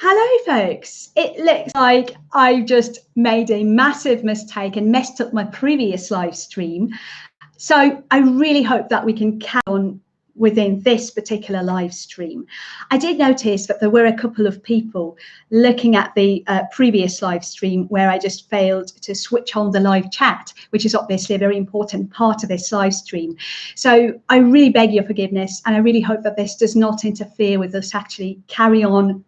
Hello folks, it looks like I just made a massive mistake and messed up my previous live stream. So I really hope that we can carry on within this particular live stream. I did notice that there were a couple of people looking at the previous live stream where I just failed to switch on the live chat, which is obviously a very important part of this live stream. So I really beg your forgiveness, and I really hope that this does not interfere with us actually carrying on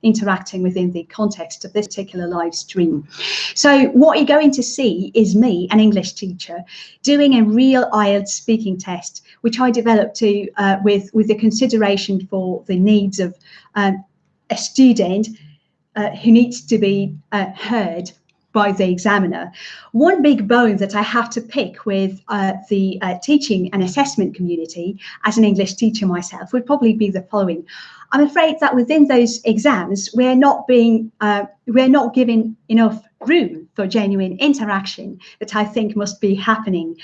interacting within the context of this particular live stream. So what you're going to see is me, an English teacher, doing a real IELTS speaking test, which I developed with the consideration for the needs of a student who needs to be heard by the examiner. One big bone that I have to pick with the teaching and assessment community as an English teacher myself would probably be the following. I'm afraid that within those exams, we're not given enough room for genuine interaction that I think must be happening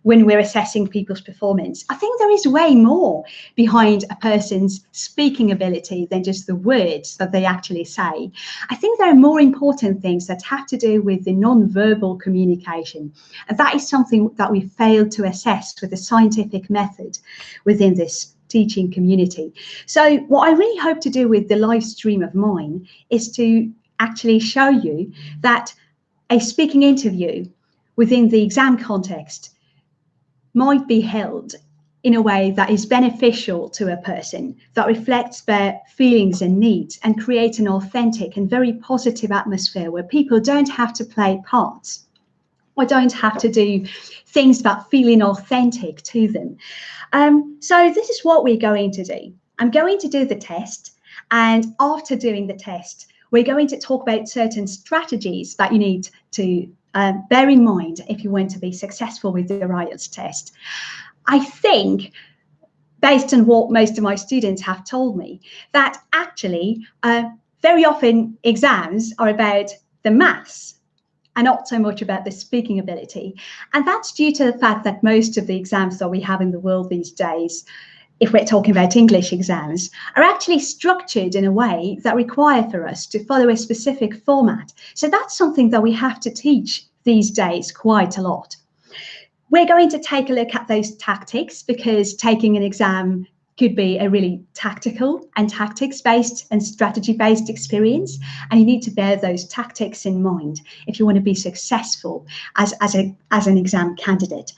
when we're assessing people's performance. I think there is way more behind a person's speaking ability than just the words that they actually say. I think there are more important things that have to do with the non-verbal communication. And that is something that we failed to assess with the scientific method within this teaching community. So what I really hope to do with the live stream of mine is to actually show you that a speaking interview within the exam context might be held in a way that is beneficial to a person, that reflects their feelings and needs, and create an authentic and very positive atmosphere where people don't have to play parts or don't have to do things that feel inauthentic to them. So this is what we're going to do. I'm going to do the test, and after doing the test, we're going to talk about certain strategies that you need to bear in mind if you want to be successful with your IELTS test. I think, based on what most of my students have told me, that actually very often exams are about the maths and not so much about the speaking ability. And that's due to the fact that most of the exams that we have in the world these days, if we're talking about English exams, are actually structured in a way that require for us to follow a specific format. So that's something that we have to teach these days quite a lot. We're going to take a look at those tactics, because taking an exam could be a really tactical and tactics-based and strategy-based experience, and you need to bear those tactics in mind if you want to be successful as an exam candidate.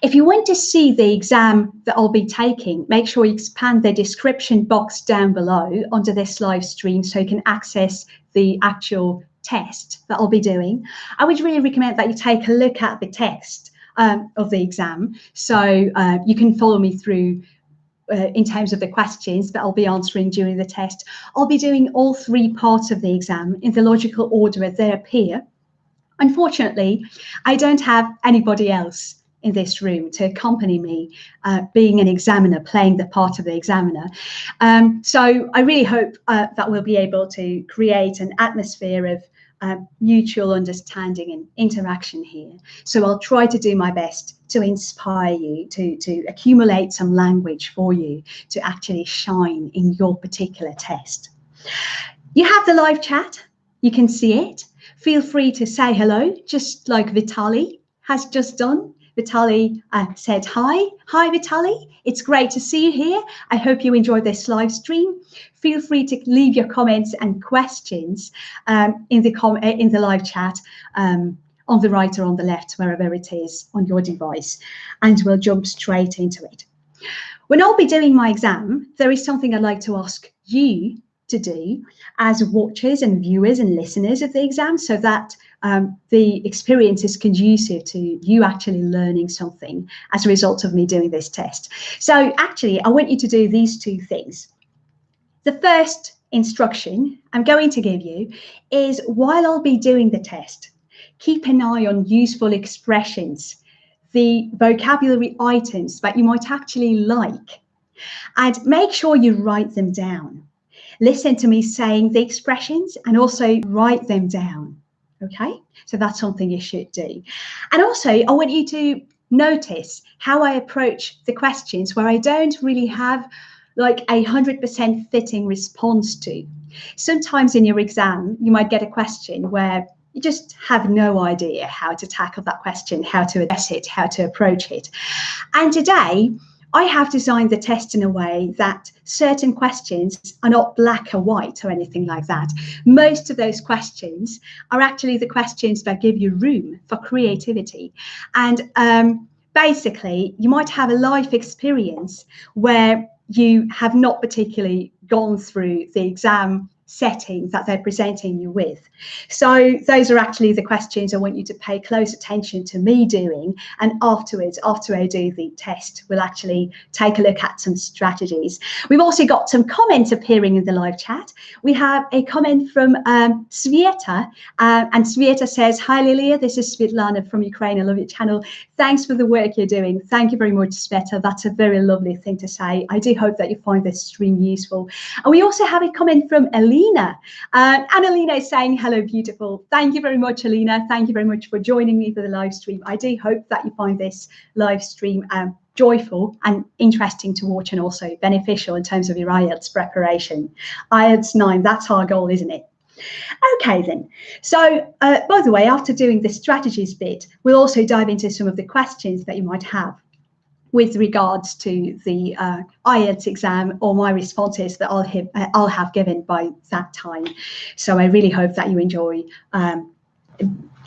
If you want to see the exam that I'll be taking, make sure you expand the description box down below under this live stream so you can access the actual test that I'll be doing. I would really recommend that you take a look at the text of the exam, so you can follow me through in terms of the questions that I'll be answering during the test. I'll be doing all three parts of the exam in the logical order as they appear. Unfortunately, I don't have anybody else in this room to accompany me, being an examiner, playing the part of the examiner. So I really hope that we'll be able to create an atmosphere of mutual understanding and interaction here. So I'll try to do my best to inspire you, to accumulate some language for you to actually shine in your particular test. You have the live chat, you can see it. Feel free to say hello, just like Vitali has just done. Vitali said hi. Hi, Vitali. It's great to see you here. I hope you enjoyed this live stream. Feel free to leave your comments and questions in the live chat on the right or on the left, wherever it is on your device, and we'll jump straight into it. When I'll be doing my exam, there is something I'd like to ask you to do as watchers and viewers and listeners of the exam, so that the experience is conducive to you actually learning something as a result of me doing this test. So actually, I want you to do these two things. The first instruction I'm going to give you is, while I'll be doing the test, keep an eye on useful expressions, the vocabulary items that you might actually like, and make sure you write them down. Listen to me saying the expressions and also write them down. Okay, so that's something you should do. And also, I want you to notice how I approach the questions where I don't really have like 100% fitting response to. Sometimes in your exam, you might get a question where you just have no idea how to tackle that question, how to address it, how to approach it. And today, I have designed the test in a way that certain questions are not black or white or anything like that. Most of those questions are actually the questions that give you room for creativity. And basically, you might have a life experience where you have not particularly gone through the exam setting that they're presenting you with. So those are actually the questions I want you to pay close attention to me doing. And afterwards, after I do the test, we'll actually take a look at some strategies. We've also got some comments appearing in the live chat. We have a comment from Svieta, and Svieta says, "Hi Lilia, this is Svetlana from Ukraine. I love your channel. Thanks for the work you're doing." Thank you very much, Sveta. That's a very lovely thing to say. I do hope that you find this stream useful. And we also have a comment from Alina. And Alina is saying, "Hello, beautiful." Thank you very much, Alina. Thank you very much for joining me for the live stream. I do hope that you find this live stream joyful and interesting to watch, and also beneficial in terms of your IELTS preparation. IELTS 9, that's our goal, isn't it? Okay then, so by the way, after doing the strategies bit, we'll also dive into some of the questions that you might have with regards to the IELTS exam, or my responses that I'll have given by that time. So I really hope that you enjoy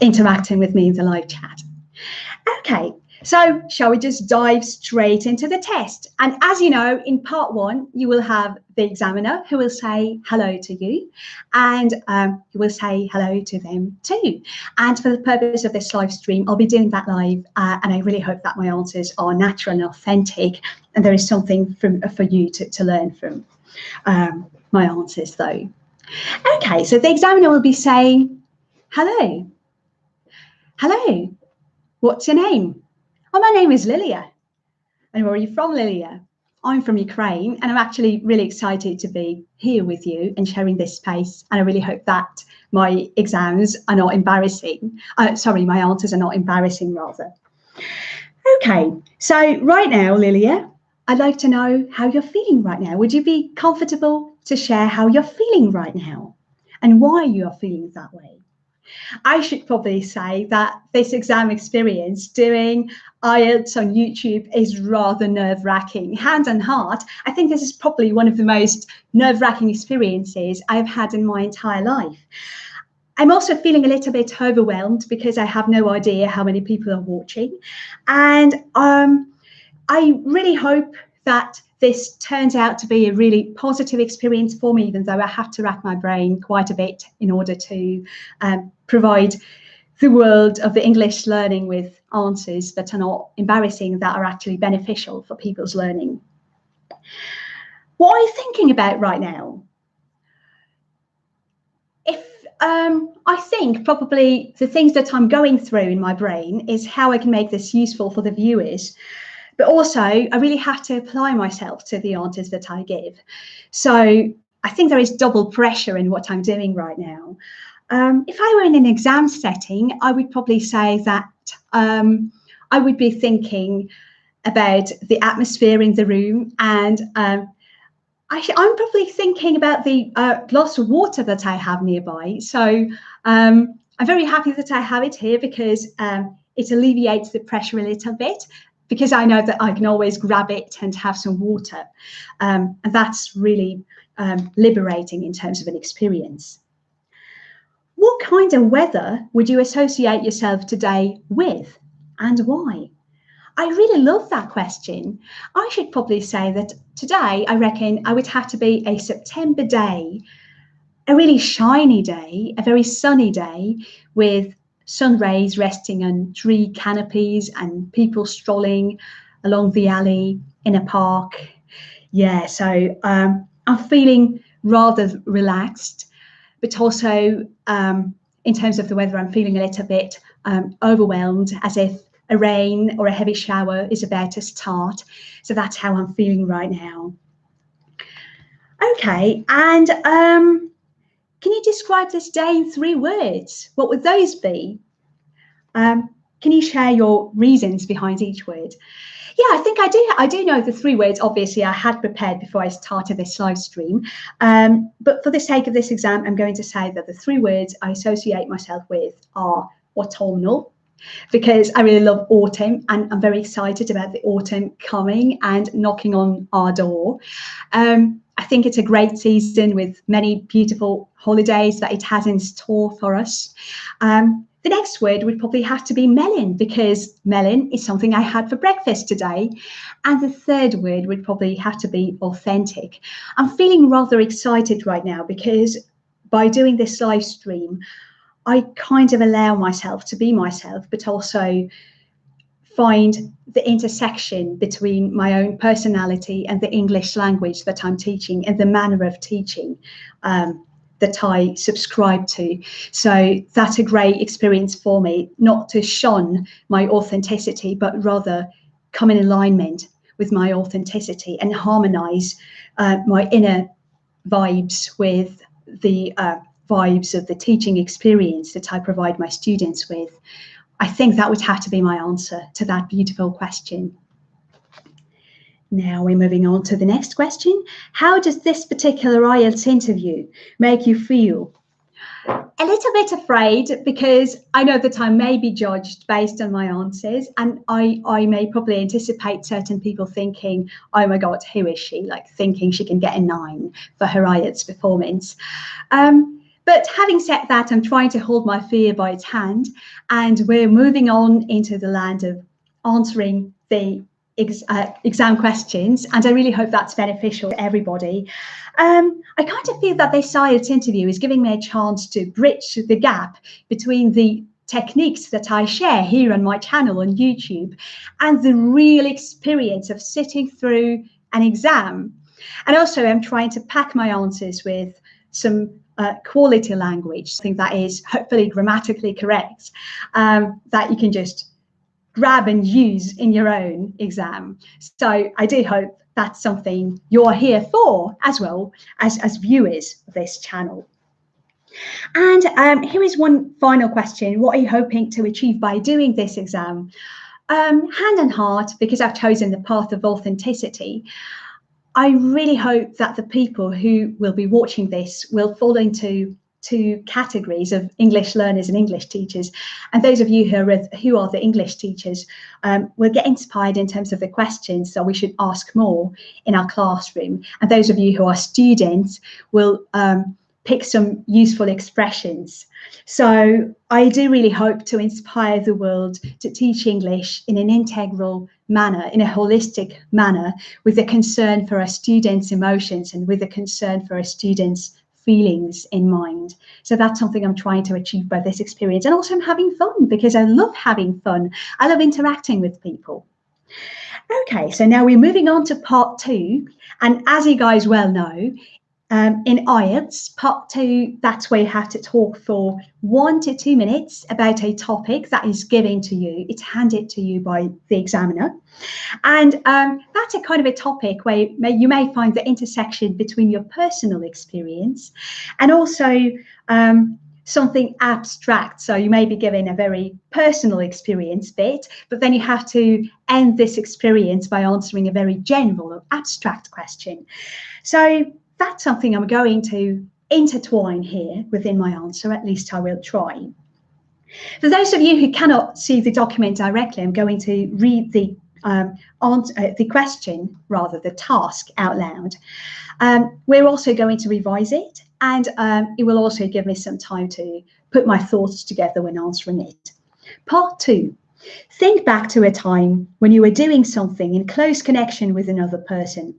interacting with me in the live chat. Okay, so shall we just dive straight into the test? And as you know, in part one, you will have the examiner who will say hello to you, and you will say hello to them too. And for the purpose of this live stream, I'll be doing that live, and I really hope that my answers are natural and authentic, and there is something for you to learn from my answers though. Okay, so the examiner will be saying, hello. Hello, what's your name? Oh, my name is Lilia. And where are you from, Lilia? I'm from Ukraine, and I'm actually really excited to be here with you and sharing this space. And I really hope that my exams are not embarrassing. Sorry, my answers are not embarrassing, rather. Okay, so right now, Lilia, I'd like to know how you're feeling right now. Would you be comfortable to share how you're feeling right now and why you are feeling that way? I should probably say that this exam experience doing IELTS on YouTube is rather nerve-wracking. Hand on heart, I think this is probably one of the most nerve-wracking experiences I've had in my entire life. I'm also feeling a little bit overwhelmed because I have no idea how many people are watching. And I really hope that this turns out to be a really positive experience for me, even though I have to rack my brain quite a bit in order to provide the world of the English learning with answers that are not embarrassing, that are actually beneficial for people's learning. What are you thinking about right now? I think probably the things that I'm going through in my brain is how I can make this useful for the viewers. But also, I really have to apply myself to the answers that I give. So I think there is double pressure in what I'm doing right now. If I were in an exam setting, I would probably say that I would be thinking about the atmosphere in the room, and I'm probably thinking about the glass of water that I have nearby. So I'm very happy that I have it here because it alleviates the pressure a little bit, because I know that I can always grab it and have some water. And that's really liberating in terms of an experience. What kind of weather would you associate yourself today with, and why? I really love that question. I should probably say that today, I reckon I would have to be a September day, a really shiny day, a very sunny day with sun rays resting on tree canopies and people strolling along the alley in a park. Yeah, so I'm feeling rather relaxed, but also in terms of the weather, I'm feeling a little bit overwhelmed, as if a rain or a heavy shower is about to start. So that's how I'm feeling right now. Okay, and can you describe this day in 3 words? What would those be? can you share your reasons behind each word? Yeah, I think I do. I do know the 3 words. Obviously, I had prepared before I started this live stream. But for the sake of this exam, I'm going to say that the 3 words I associate myself with are autumnal, because I really love autumn and I'm very excited about the autumn coming and knocking on our door. I think it's a great season with many beautiful holidays that it has in store for us. The next word would probably have to be melon, because melon is something I had for breakfast today. And the third word would probably have to be authentic. I'm feeling rather excited right now because by doing this live stream, I kind of allow myself to be myself, but also find the intersection between my own personality and the English language that I'm teaching and the manner of teaching that I subscribe to. So that's a great experience for me, not to shun my authenticity, but rather come in alignment with my authenticity and harmonize my inner vibes with the vibes of the teaching experience that I provide my students with. I think that would have to be my answer to that beautiful question. Now we're moving on to the next question. How does this particular IELTS interview make you feel? A little bit afraid, because I know that I may be judged based on my answers, and I may probably anticipate certain people thinking, oh my God, who is she? Like thinking she can get a 9 for her IELTS performance. But having said that, I'm trying to hold my fear by its hand, and we're moving on into the land of answering the exam questions, and I really hope that's beneficial to everybody. I kind of feel that this IELTS interview is giving me a chance to bridge the gap between the techniques that I share here on my channel on YouTube and the real experience of sitting through an exam. And also I'm trying to pack my answers with some quality language, something that is hopefully grammatically correct, that you can just grab and use in your own exam. So I do hope that's something you're here for, as well as viewers of this channel. And here is one final question. What are you hoping to achieve by doing this exam? Hand on heart, because I've chosen the path of authenticity, I really hope that the people who will be watching this will fall into 2 categories of English learners and English teachers. And those of you who are the English teachers will get inspired in terms of the questions, so we should ask more in our classroom. And those of you who are students will pick some useful expressions. So I do really hope to inspire the world to teach English in an integral manner, in a holistic manner, with a concern for our students' emotions and with a concern for our students' feelings in mind. So that's something I'm trying to achieve by this experience. And also I'm having fun, because I love having fun. I love interacting with people. Okay, so now we're moving on to part 2. And as you guys well know, in IELTS, part 2, that's where you have to talk for 1 to 2 minutes about a topic that is given to you. It's handed to you by the examiner. And that's a kind of a topic where you may find the intersection between your personal experience and also something abstract. So you may be given a very personal experience bit, but then you have to end this experience by answering a very general or abstract question. So that's something I'm going to intertwine here within my answer, at least I will try. For those of you who cannot see the document directly, I'm going to read the question, rather the task, out loud. We're also going to revise it, and it will also give me some time to put my thoughts together when answering it. Part 2. Think back to a time when you were doing something in close connection with another person.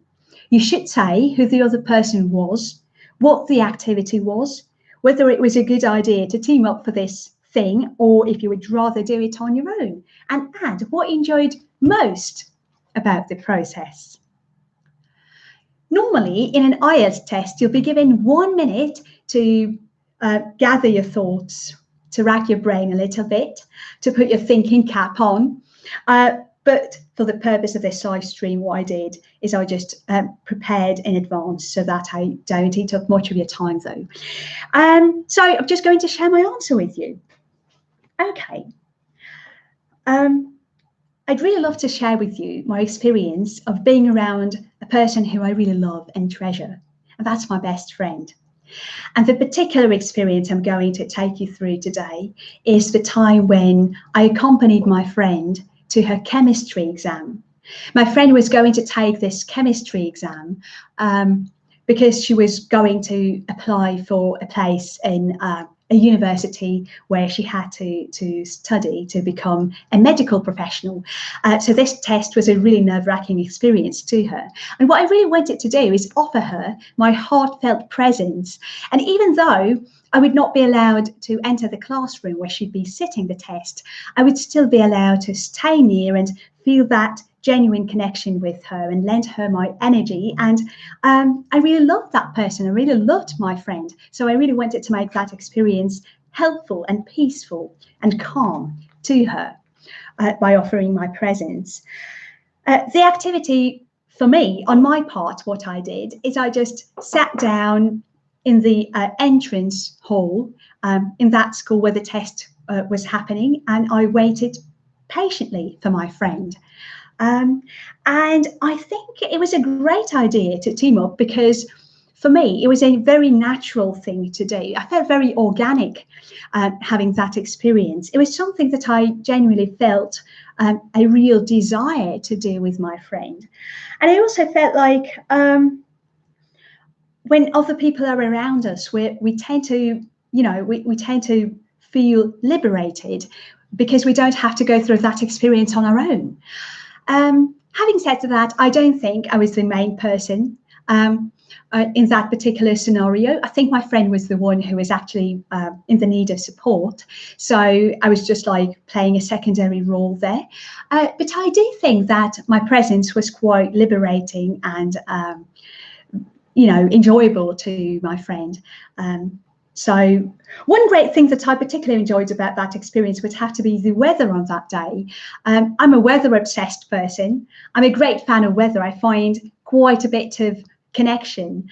You should say who the other person was, what the activity was, whether it was a good idea to team up for this thing or if you would rather do it on your own, and add what you enjoyed most about the process. Normally, in an IELTS test, you'll be given 1 minute to gather your thoughts, to rack your brain a little bit, to put your thinking cap on. But for the purpose of this live stream, what I did is I just prepared in advance so that I don't eat up much of your time, though. So I'm just going to share my answer with you. Okay. I'd really love to share with you my experience of being around a person who I really love and treasure, and that's my best friend. And the particular experience I'm going to take you through today is the time when I accompanied my friend to her chemistry exam. My friend was going to take this chemistry exam because she was going to apply for a place in a university where she had to study to become a medical professional. So this test was a really nerve-wracking experience to her. And what I really wanted to do is offer her my heartfelt presence. And even though I would not be allowed to enter the classroom where she'd be sitting the test, I would still be allowed to stay near and feel that genuine connection with her and lend her my energy. And I really loved that person. I really loved my friend. So I really wanted to make that experience helpful and peaceful and calm to her by offering my presence. The activity for me, on my part, what I did is I just sat down in the entrance hall in that school where the test was happening, and I waited patiently for my friend. And I think it was a great idea to team up because for me, it was a very natural thing to do. I felt very organic having that experience. It was something that I genuinely felt a real desire to do with my friend. And I also felt like when other people are around us, we tend to, we tend to feel liberated because we don't have to go through that experience on our own. Having said that, I don't think I was the main person in that particular scenario. I think my friend was the one who was actually in the need of support. So I was just like playing a secondary role there. But I do think that my presence was quite liberating and, enjoyable to my friend. So one great thing that I particularly enjoyed about that experience would have to be the weather on that day. I'm a weather obsessed person. I'm a great fan of weather. I find quite a bit of connection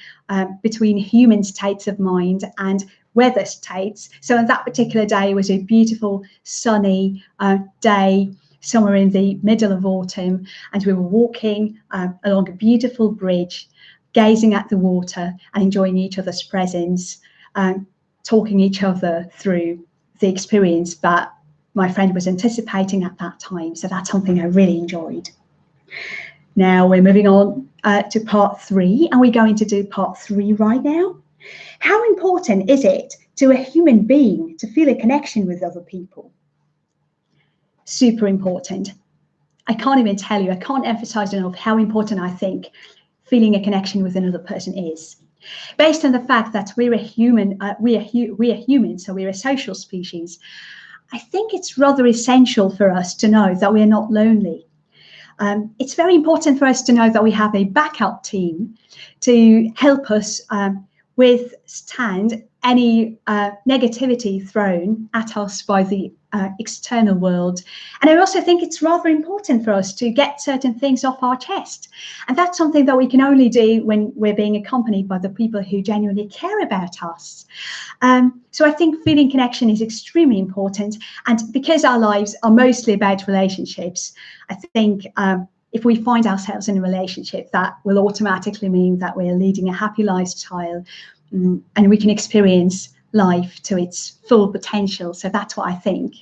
between human states of mind and weather states. So on that particular day, it was a beautiful sunny day, somewhere in the middle of autumn, and we were walking along a beautiful bridge, gazing at the water and enjoying each other's presence. Talking each other through the experience that my friend was anticipating at that time. So that's something I really enjoyed. Now we're moving on to part 3, and we're going to do part 3 right now. How important is it to a human being to feel a connection with other people? Super important. I can't even tell you, I can't emphasize enough how important I think feeling a connection with another person is. Based on the fact that we're a human, we are human, so we're a social species, I think it's rather essential for us to know that we are not lonely. It's very important for us to know that we have a backup team to help us withstand any negativity thrown at us by the external world. And I also think it's rather important for us to get certain things off our chest. And that's something that we can only do when we're being accompanied by the people who genuinely care about us. So I think feeling connection is extremely important. And because our lives are mostly about relationships, I think if we find ourselves in a relationship, that will automatically mean that we're leading a happy lifestyle, and we can experience life to its full potential. So that's what I think.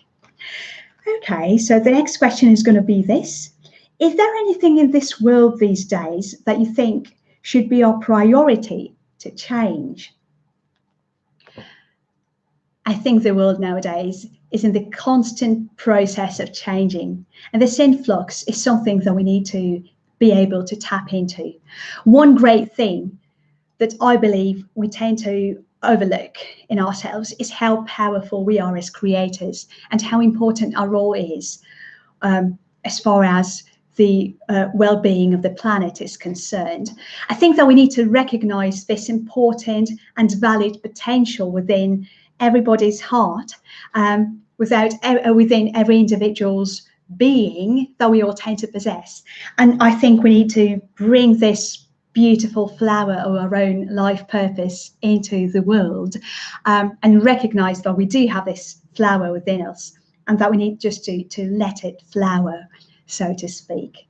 Okay, so the next question is going to be this. Is there anything in this world these days that you think should be our priority to change? I think the world nowadays is in the constant process of changing, and this influx is something that we need to be able to tap into. One great thing that I believe we tend to overlook in ourselves is how powerful we are as creators and how important our role is as far as the well-being of the planet is concerned. I think that we need to recognize this important and valid potential within everybody's heart, within every individual's being that we all tend to possess. And I think we need to bring this beautiful flower of our own life purpose into the world, and recognize that we do have this flower within us and that we need just to let it flower, so to speak.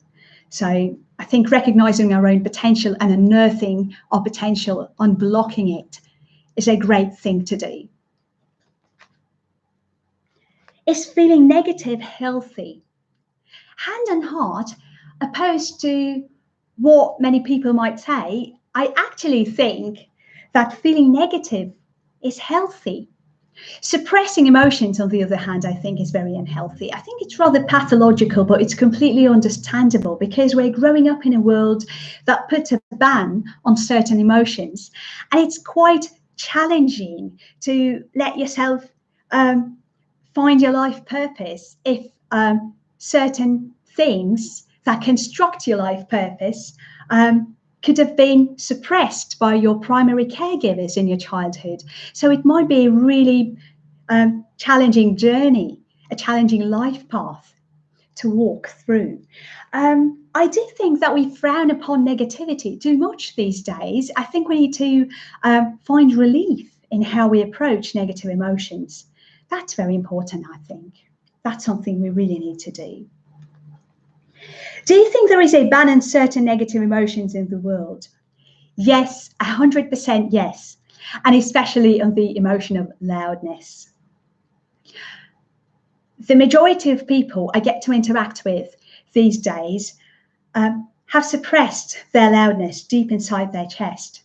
So I think recognizing our own potential and unearthing our potential, unblocking it, is a great thing to do. Is feeling negative healthy? Hand on heart, opposed to what many people might say, I actually think that feeling negative is healthy. Suppressing emotions, on the other hand, I think is very unhealthy. I think it's rather pathological, but it's completely understandable because we're growing up in a world that puts a ban on certain emotions. And it's quite challenging to let yourself find your life purpose if certain things that construct your life purpose could have been suppressed by your primary caregivers in your childhood. So it might be a really challenging journey, a challenging life path to walk through. I do think that we frown upon negativity too much these days. I think we need to find relief in how we approach negative emotions. That's very important, I think. That's something we really need to do. Do you think there is a ban on certain negative emotions in the world? Yes, 100% yes, and especially on the emotion of loudness. The majority of people I get to interact with these days have suppressed their loudness deep inside their chest.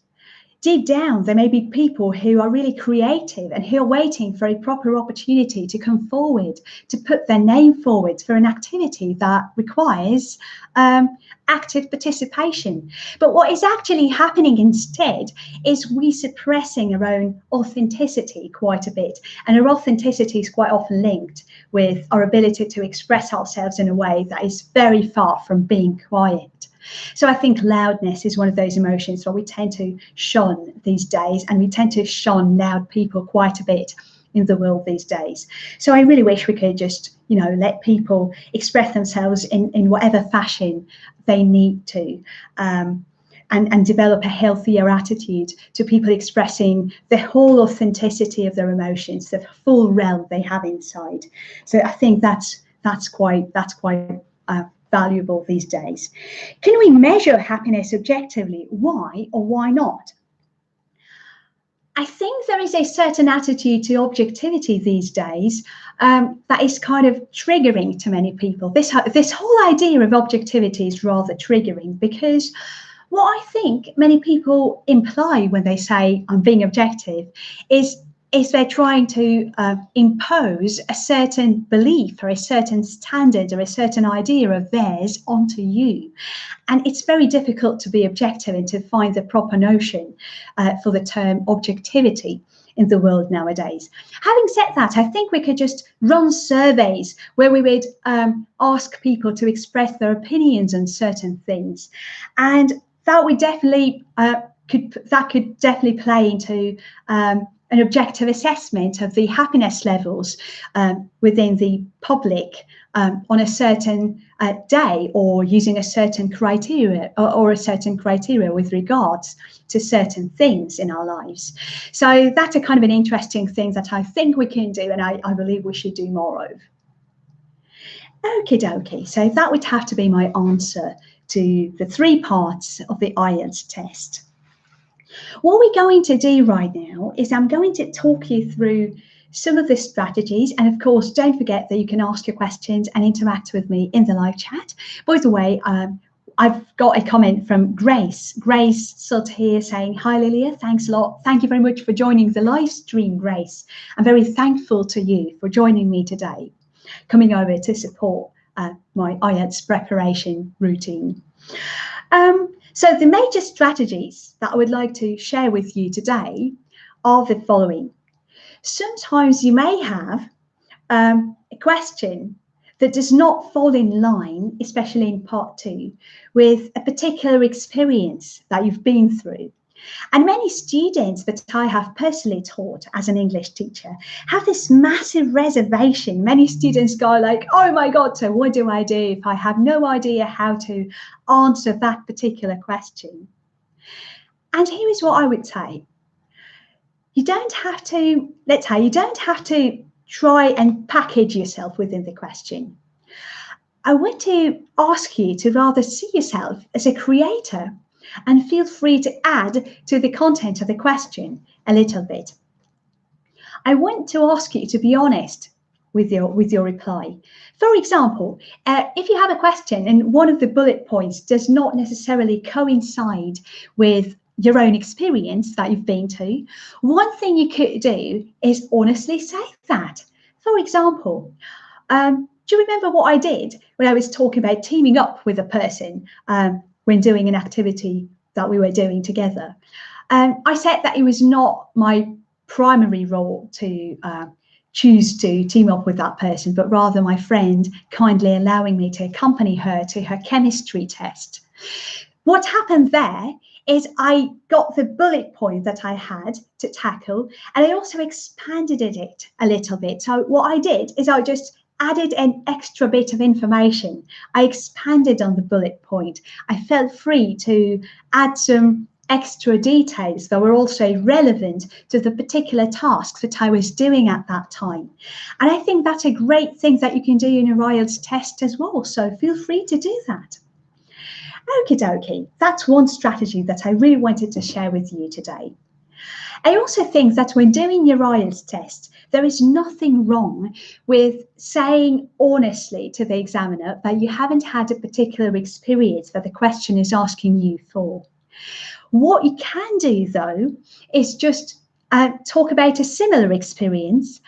Deep down, there may be people who are really creative and who are waiting for a proper opportunity to come forward, to put their name forward for an activity that requires active participation. But what is actually happening instead is we suppressing our own authenticity quite a bit. And our authenticity is quite often linked with our ability to express ourselves in a way that is very far from being quiet. So I think loudness is one of those emotions that we tend to shun these days, and we tend to shun loud people quite a bit in the world these days. So I really wish we could just, let people express themselves in whatever fashion they need to, and develop a healthier attitude to people expressing the whole authenticity of their emotions, the full realm they have inside. So I think that's quite valuable these days. Can we measure happiness objectively? Why or why not? I think there is a certain attitude to objectivity these days that is kind of triggering to many people. This whole idea of objectivity is rather triggering, because what I think many people imply when they say I'm being objective is they're trying to impose a certain belief or a certain standard or a certain idea of theirs onto you. And it's very difficult to be objective and to find the proper notion for the term objectivity in the world nowadays. Having said that, I think we could just run surveys where we would ask people to express their opinions on certain things. And that would definitely could definitely play into an objective assessment of the happiness levels within the public on a certain day, or using a certain criteria or a certain criteria with regards to certain things in our lives. So that's a kind of an interesting thing that I think we can do, and I believe we should do more of. Okie dokie, so that would have to be my answer to the 3 parts of the IELTS test. What we're going to do right now is I'm going to talk you through some of the strategies, and of course don't forget that you can ask your questions and interact with me in the live chat. By the way, I've got a comment from Grace Sut here saying, hi Lilia, thanks a lot, thank you very much for joining the live stream, Grace. I'm very thankful to you for joining me today, coming over to support my IELTS preparation routine. So the major strategies that I would like to share with you today are the following. Sometimes you may have a question that does not fall in line, especially in part 2, with a particular experience that you've been through. And many students that I have personally taught as an English teacher have this massive reservation. Many students go like, oh my God, so what do I do if I have no idea how to answer that particular question? And here is what I would say. You don't have to, let's say, you don't have to try and package yourself within the question. I want to ask you to rather see yourself as a creator and feel free to add to the content of the question a little bit. I want to ask you to be honest with your reply. For example, if you have a question and one of the bullet points does not necessarily coincide with your own experience that you've been to, one thing you could do is honestly say that. For example, do you remember what I did when I was talking about teaming up with a person when doing an activity that we were doing together? I said that it was not my primary role to choose to team up with that person, but rather my friend kindly allowing me to accompany her to her chemistry test. What happened there is I got the bullet point that I had to tackle, and I also expanded it a little bit. So what I did is I just added an extra bit of information. I expanded on the bullet point. I felt free to add some extra details that were also relevant to the particular tasks that I was doing at that time. And I think that's a great thing that you can do in your IELTS test as well. So feel free to do that. Okie dokie, that's one strategy that I really wanted to share with you today. I also think that when doing your IELTS test, there is nothing wrong with saying honestly to the examiner that you haven't had a particular experience that the question is asking you for. What you can do, though, is just talk about a similar experience,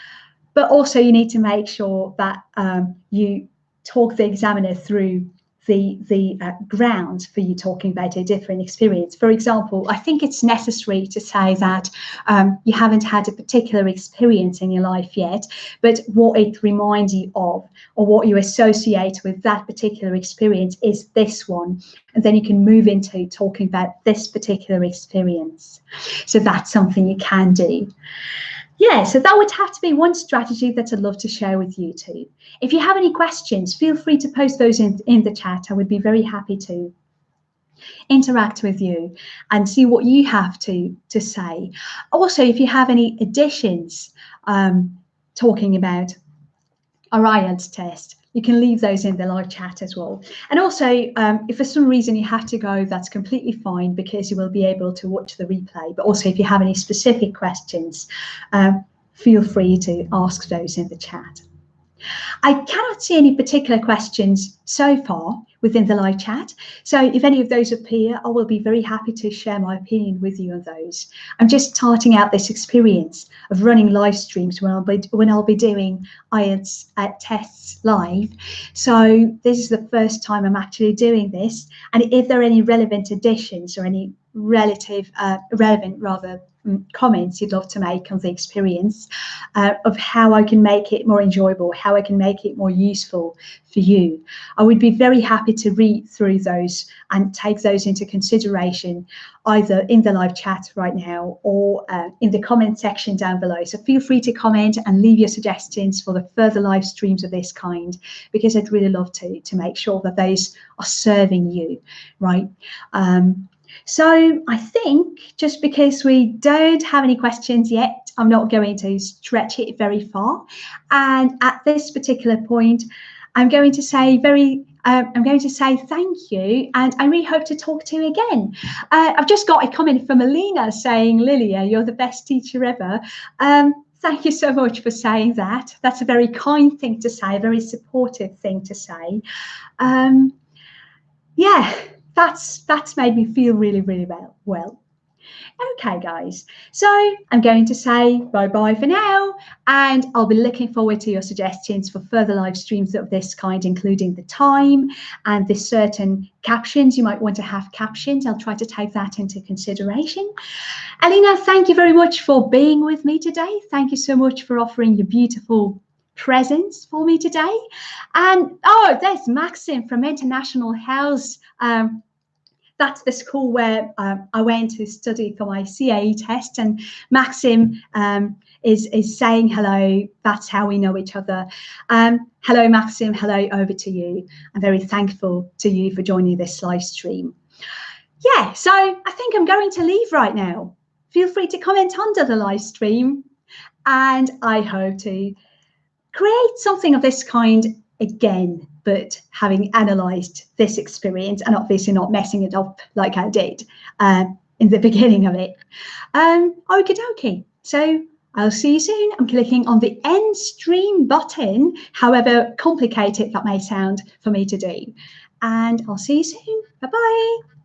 but also you need to make sure that you talk the examiner through the grounds for you talking about a different experience. For example, I think it's necessary to say that you haven't had a particular experience in your life yet, but what it reminds you of or what you associate with that particular experience is this one. And then you can move into talking about this particular experience. So that's something you can do. Yeah, so that would have to be one strategy that I'd love to share with you too. If you have any questions, feel free to post those in the chat. I would be very happy to interact with you and see what you have to say. Also, if you have any additions talking about our IELTS test, you can leave those in the live chat as well. And also, if for some reason you have to go, that's completely fine because you will be able to watch the replay. But also, if you have any specific questions, feel free to ask those in the chat. I cannot see any particular questions so far within the live chat. So if any of those appear, I will be very happy to share my opinion with you on those. I'm just starting out this experience of running live streams when I'll be doing IELTS tests live. So this is the first time I'm actually doing this. And if there are any relevant additions or any relevant comments you'd love to make on the experience of how I can make it more enjoyable, how I can make it more useful for you, I would be very happy to read through those and take those into consideration either in the live chat right now or in the comment section down below. So feel free to comment and leave your suggestions for the further live streams of this kind, because I'd really love to make sure that those are serving you, right? So I think just because we don't have any questions yet, I'm not going to stretch it very far. And at this particular point, I'm going to say thank you, and I really hope to talk to you again. I've just got a comment from Alina saying, Lilia, you're the best teacher ever. Thank you so much for saying that. That's a very kind thing to say, a very supportive thing to say. Yeah. That's made me feel really, really well. Okay, guys, so I'm going to say bye-bye for now, and I'll be looking forward to your suggestions for further live streams of this kind, including the time and the certain captions. You might want to have captions. I'll try to take that into consideration. Alina, thank you very much for being with me today. Thank you so much for offering your beautiful presence for me today. And oh, there's Maxim from International House. That's the school where I went to study for my CAE test, and Maxim is saying hello. That's how we know each other. Hello, Maxim. Hello, over to you. I'm very thankful to you for joining this live stream. Yeah, so I think I'm going to leave right now. Feel free to comment under the live stream, and I hope to create something of this kind again, but having analysed this experience and obviously not messing it up like I did in the beginning of it. Okie dokie. So I'll see you soon. I'm clicking on the end stream button, however complicated that may sound for me to do. And I'll see you soon. Bye-bye.